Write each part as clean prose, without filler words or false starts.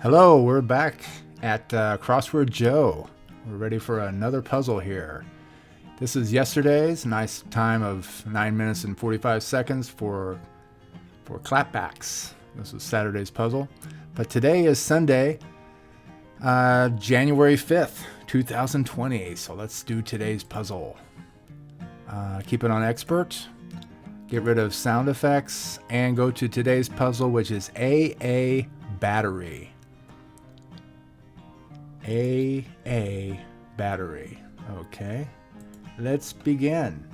Hello, we're back at Crossword Joe. We're ready for another puzzle here. This is yesterday's nice time of 9 minutes and 45 seconds for clapbacks. This was Saturday's puzzle. But today is Sunday, January 5th, 2020. So let's do today's puzzle. Keep it on expert. Get rid of sound effects and go to today's puzzle, which is AA battery. AA battery. Okay, let's begin.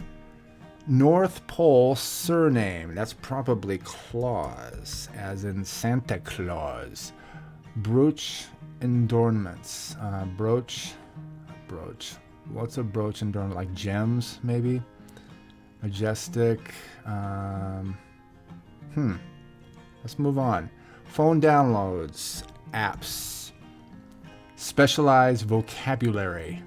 North Pole surname. That's probably Claus, as in Santa Claus. Brooch adornments. Brooch. What's a brooch adornment? Like gems, maybe? Majestic. Let's move on. Phone downloads. Apps. Specialized vocabulary.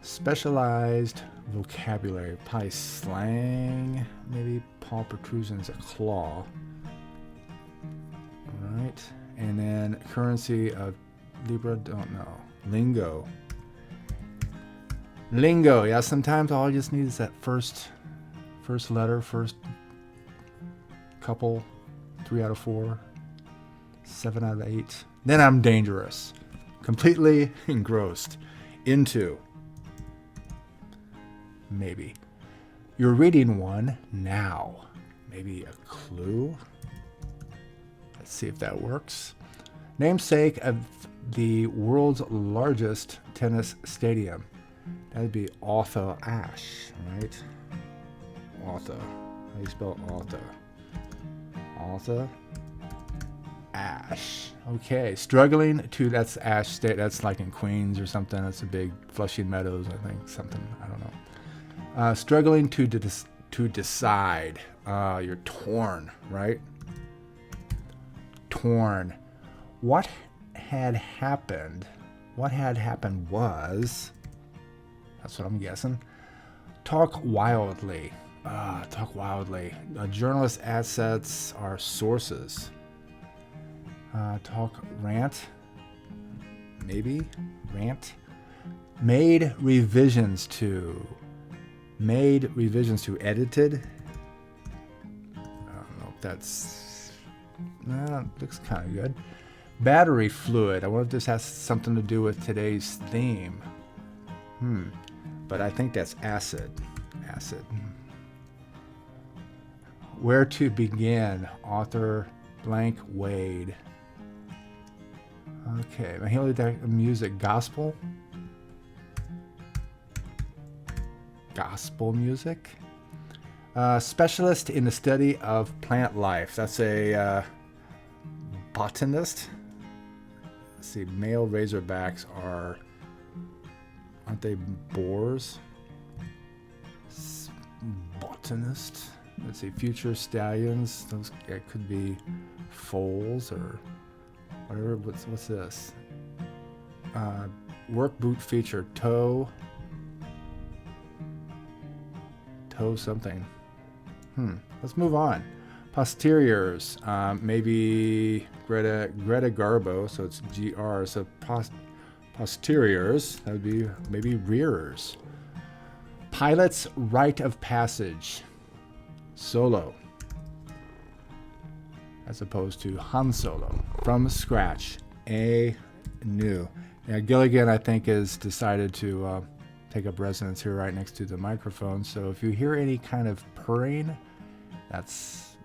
Specialized vocabulary. Probably slang. Maybe paw protrusion is a claw. Alright. And then currency of Libra, don't know. Lingo. Lingo. Yeah, sometimes all you just need is that first letter, first couple, 3 out of 4, 7 out of 8. Then I'm dangerous. Completely engrossed into. Maybe. You're reading one now. Maybe a clue. Let's see if that works. Namesake of the world's largest tennis stadium. That'd be Arthur Ashe, right? Arthur. How do you spell Arthur? Arthur Ashe. Okay, struggling to, that's Ashe State. That's like in Queens or something. That's a big Flushing Meadows, I think. Something, I don't know. Struggling to decide. You're torn, right? Torn. What had happened? What had happened was, that's what I'm guessing. Talk wildly. Talk wildly. A journalist's assets are sources. Talk rant. Maybe rant. Made revisions to. Made revisions to. Edited. I don't know if that's. Looks kind of good. Battery fluid. I wonder if this has something to do with today's theme. But I think that's acid. Acid. Where to begin? Author blank Wade. Okay, Mahili music. Gospel. Gospel music. Specialist in the study of plant life. That's a botanist. Let's see, male razorbacks aren't they boars? Botanist. Let's see, future stallions. Those it could be foals or whatever. What's this? Work boot feature. Toe something. Let's move on. Posteriors. Maybe Greta Garbo. So it's GR. So posteriors. That would be maybe rearers. Pilot's rite of passage. Solo. As opposed to Han Solo. From scratch. A new. Now Gilligan, I think, has decided to take up residence here right next to the microphone. So if you hear any kind of purring, that's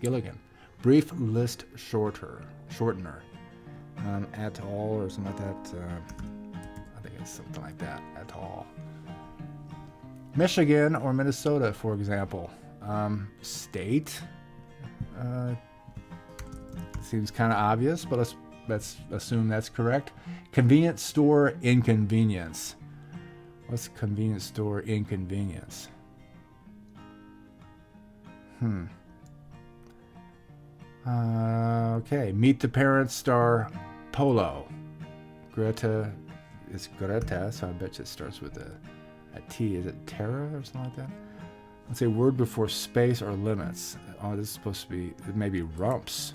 Gilligan. Brief list shortener. At all or something like that. I think it's something like that. At all. Michigan or Minnesota, for example. State. Seems kind of obvious, but let's assume that's correct. Convenience store inconvenience. What's convenience store inconvenience? Okay. Meet the Parents star Polo. Greta is Greta, so I bet you it starts with a T. Is it Terra or something like that? Let's say word before space or limits. Oh, this is supposed to be maybe rumps.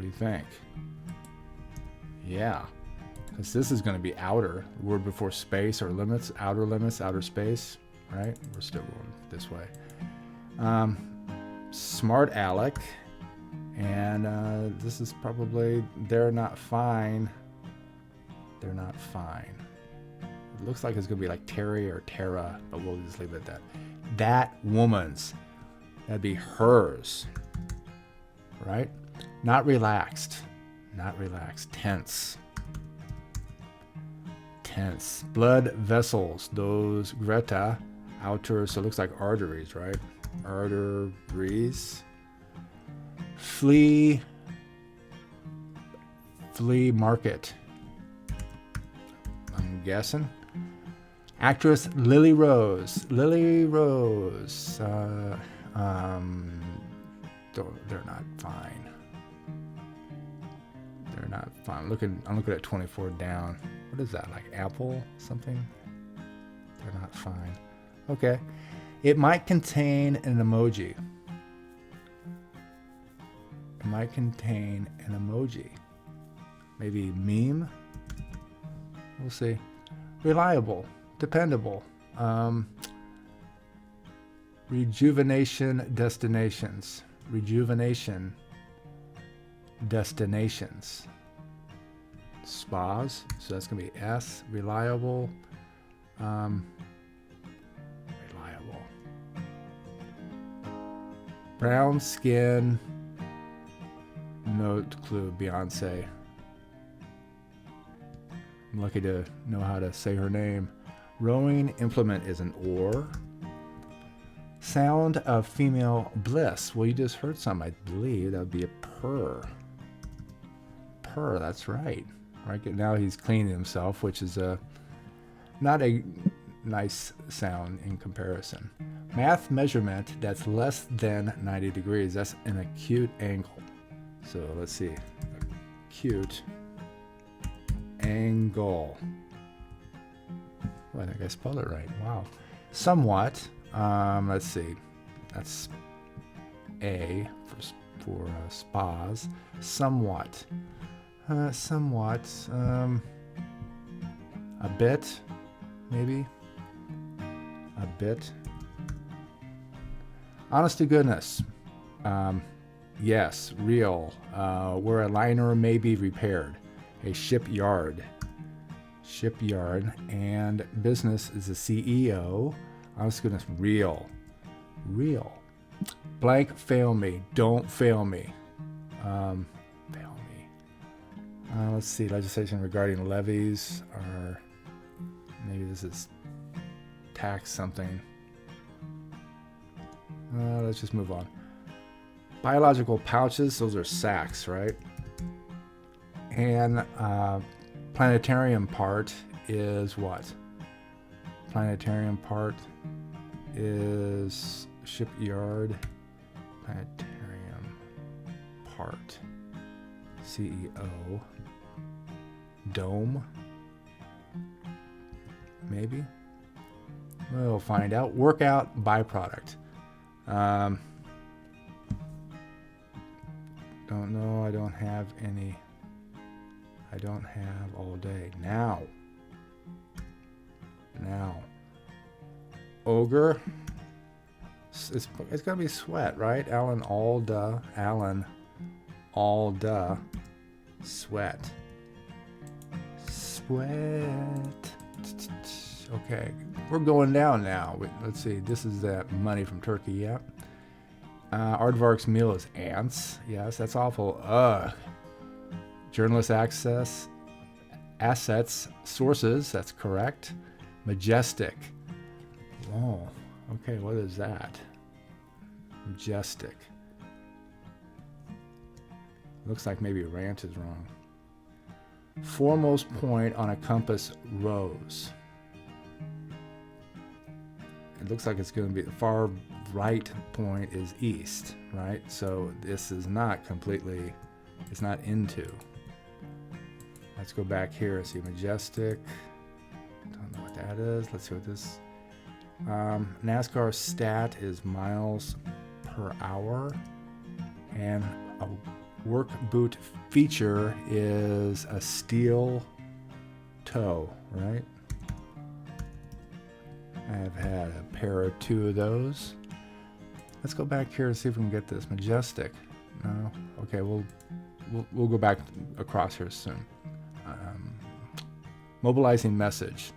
What do you think? Yeah, because this is going to be outer. Word before space or limits, outer space, right? We're still going this way. Smart Alec. And this is probably, they're not fine. They're not fine. It looks like it's going to be like Terry or Tara, but we'll just leave it at that. That woman's. That'd be hers. Right? Not relaxed. Not relaxed. Tense. Tense. Blood vessels. Those Greta. Outer, so it looks like arteries, right? Arteries. Flea market. I'm guessing. Actress Lily Rose. They're not fine. They're not fine. I'm looking at 24 down. What is that? Like apple something? They're not fine. Okay. It might contain an emoji. It might contain an emoji. Maybe meme? We'll see. Reliable. Dependable. Rejuvenation destinations. Rejuvenation destinations. Spas. So that's going to be S. Reliable. Reliable. Brown skin. Note clue, Beyonce. I'm lucky to know how to say her name. Rowing implement is an oar. Sound of female bliss. Well, you just heard some, I believe. That would be a purr. Purr, that's right. Right now he's cleaning himself, which is not a nice sound in comparison. Math measurement that's less than 90 degrees. That's an acute angle. So let's see, acute angle. Oh, I think I spelled it right. Wow. Somewhat. Let's see. That's A for spas. Somewhat. Somewhat. A bit, maybe. A bit. Honest to goodness. Yes, real. Where a liner may be repaired. A shipyard. Shipyard. And business is a CEO. Honest to goodness, real. Real. Blank, fail me. Don't fail me. Fail me. Let's see. Legislation regarding levies. Or maybe this is tax something. Let's just move on. Biological pouches, those are sacks, right? And planetarium part is what? Planetarium part is shipyard. Planetarium part. CEO. Dome. Maybe? We'll find out. Workout byproduct. Don't know. I don't have any. I don't have all day. Now. Ogre. It's gonna be sweat, right? Alan Alda. Sweat. Okay, we're going down now. Let's see. This is that money from Turkey. Yeah. Aardvark's meal is ants. Yes, that's awful. Ugh. Journalist assets, sources. That's correct. Majestic. Oh, okay. What is that? Majestic. Looks like maybe rant is wrong. Foremost point on a compass rose. It looks like it's going to be the far right point is east, right? So this is not completely, it's not into. Let's go back here and see majestic. Don't know what that is. Let's see what this. NASCAR stat is miles per hour, and work boot feature is a steel toe, right? I've had a pair or two of those. Let's go back here and see if we can get this. Majestic. No. Okay, we'll go back across here soon. Mobilizing message.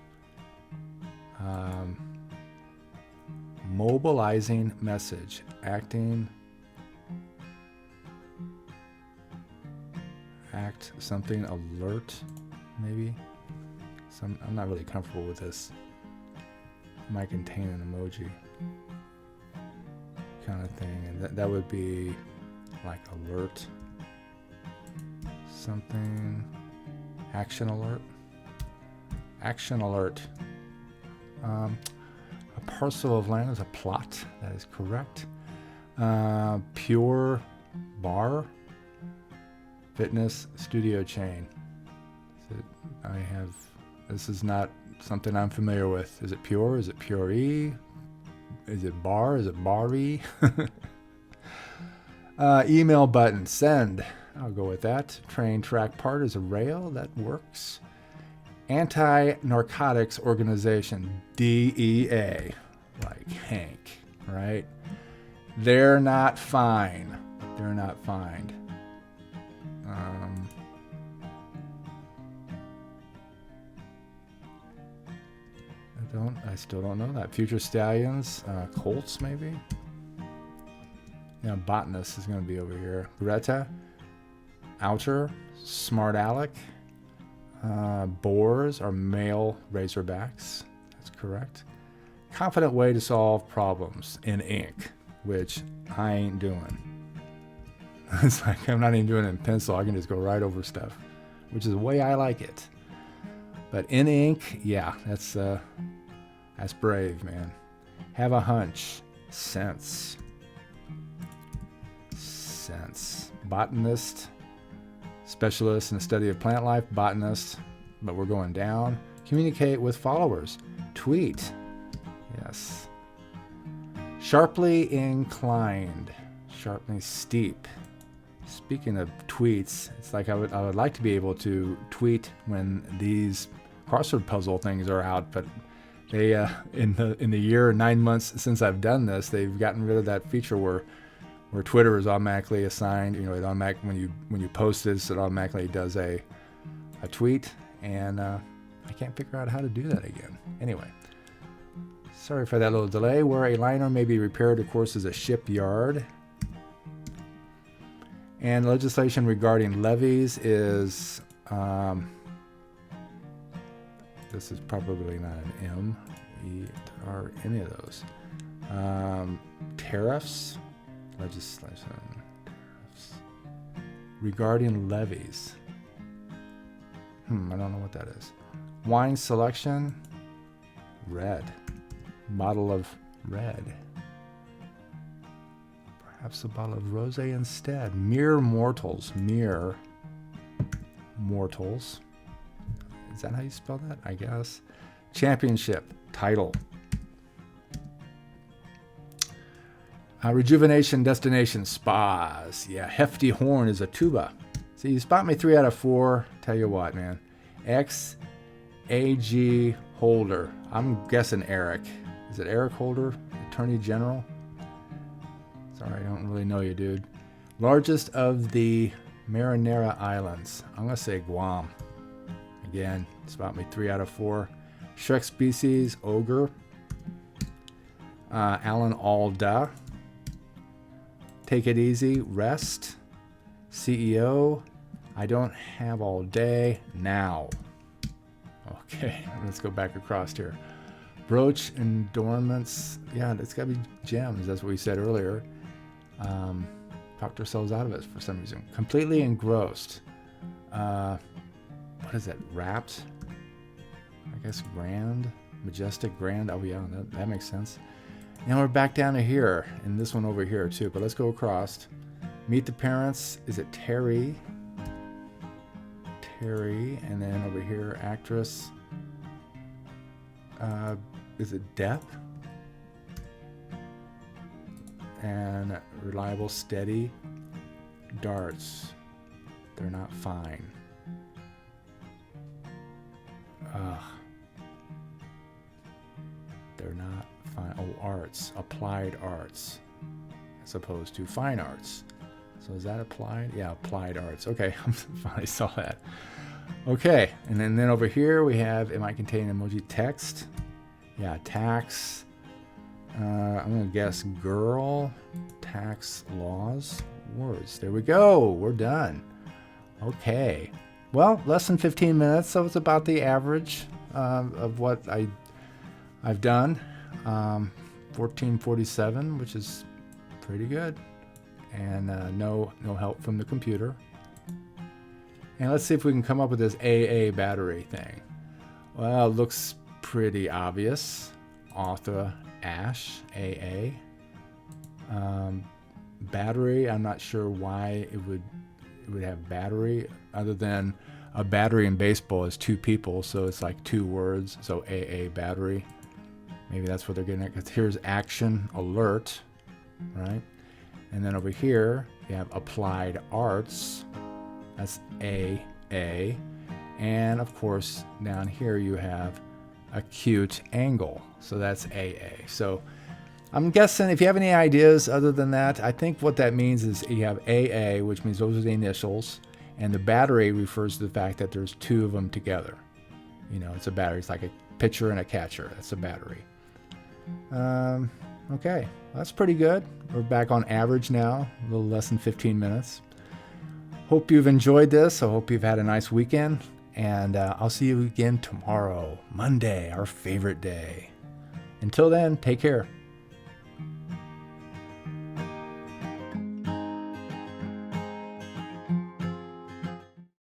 Mobilizing message. Acting. Act something. Alert. Maybe. I'm not really comfortable with this. Might contain an emoji. Kind of thing. And that would be like alert. Something. Action alert. Action alert. A parcel of land is a plot. That is correct. Pure bar. Fitness studio chain. This is not something I'm familiar with. Is it pure? Is it pure-y? Is it bar? Is it bar-y? Email button. Send. I'll go with that. Train track part is a rail. That works. Anti-narcotics organization. DEA. Like Hank, right? They're not fine. They're not fine. I still don't know that. Future Stallions, Colts maybe? Yeah, Botanist is going to be over here. Greta, Outer, Smart Alec, Boars are male Razorbacks. That's correct. Confident way to solve problems in ink, which I ain't doing. It's like I'm not even doing it in pencil. I can just go right over stuff, which is the way I like it. But in ink, yeah, that's brave, man. Have a hunch. Sense. Botanist. Specialist in the study of plant life. Botanist. But we're going down. Communicate with followers. Tweet. Yes. Sharply inclined. Sharply steep. Speaking of tweets, it's like I would like to be able to tweet when these crossword puzzle things are out, but they in the year 9 months since I've done this, they've gotten rid of that feature where Twitter is automatically assigned. You know, it automatic when you post this, it automatically does a tweet, and I can't figure out how to do that again. Anyway, sorry for that little delay. Where a liner may be repaired, of course, is a shipyard. And legislation regarding levies is, this is probably not an M, E, or any of those. Tariffs, legislation, tariffs. Regarding levies. I don't know what that is. Wine selection, red. Bottle of red. Perhaps a bottle of rosé instead. Mere mortals. Mere mortals. Is that how you spell that? I guess. Championship. Title. Rejuvenation destination. Spas. Yeah. Hefty horn is a tuba. See, you spot me 3 out of 4. Tell you what, man. X-A-G Holder. I'm guessing Eric. Is it Eric Holder? Attorney General? Sorry, I don't really know you, dude. Largest of the Marinara Islands. I'm going to say Guam. Again, spot me 3 out of 4. Shrek species, ogre. Alan Alda. Take it easy, rest. CEO, I don't have all day now. Okay, let's go back across here. Brooch endorments. Yeah, it's got to be gems. That's what we said earlier. Talked ourselves out of it for some reason. Completely engrossed. What is that? Wrapped? I guess grand. Majestic, grand. Oh yeah, that makes sense. Now we're back down to here, and this one over here too. But let's go across. Meet the parents. Is it Terry? Terry, and then over here, actress. Is it Depp? And reliable, steady. darts. They're not fine. Ugh. They're not fine. Oh, arts. Applied arts. As opposed to fine arts. So is that applied? Yeah, applied arts. Okay, I finally saw that. Okay, and then over here we have, it might contain emoji text. Yeah, tax. I'm going to guess girl, tax laws, words. There we go. We're done. Okay. Well, less than 15 minutes, so it's about the average of what I've done. 1447, which is pretty good. And no help from the computer. And let's see if we can come up with this AA battery thing. Well, it looks pretty obvious. Author Ash, AA. Battery, I'm not sure why it would have battery, other than a battery in baseball is two people, so it's like two words, so AA battery. Maybe that's what they're getting at, because here's action alert, right? And then over here, you have applied arts, that's AA. And of course, down here you have acute angle, so that's AA. So I'm guessing if you have any ideas other than that, I think what that means is you have AA, which means those are the initials, and the battery refers to the fact that there's two of them together. You know, it's a battery. It's like a pitcher and a catcher. That's a battery. Okay, that's pretty good. We're back on average now, a little less than 15 minutes. Hope you've enjoyed this. I hope you've had a nice weekend, and I'll see you again tomorrow, Monday, our favorite day. Until then, take care.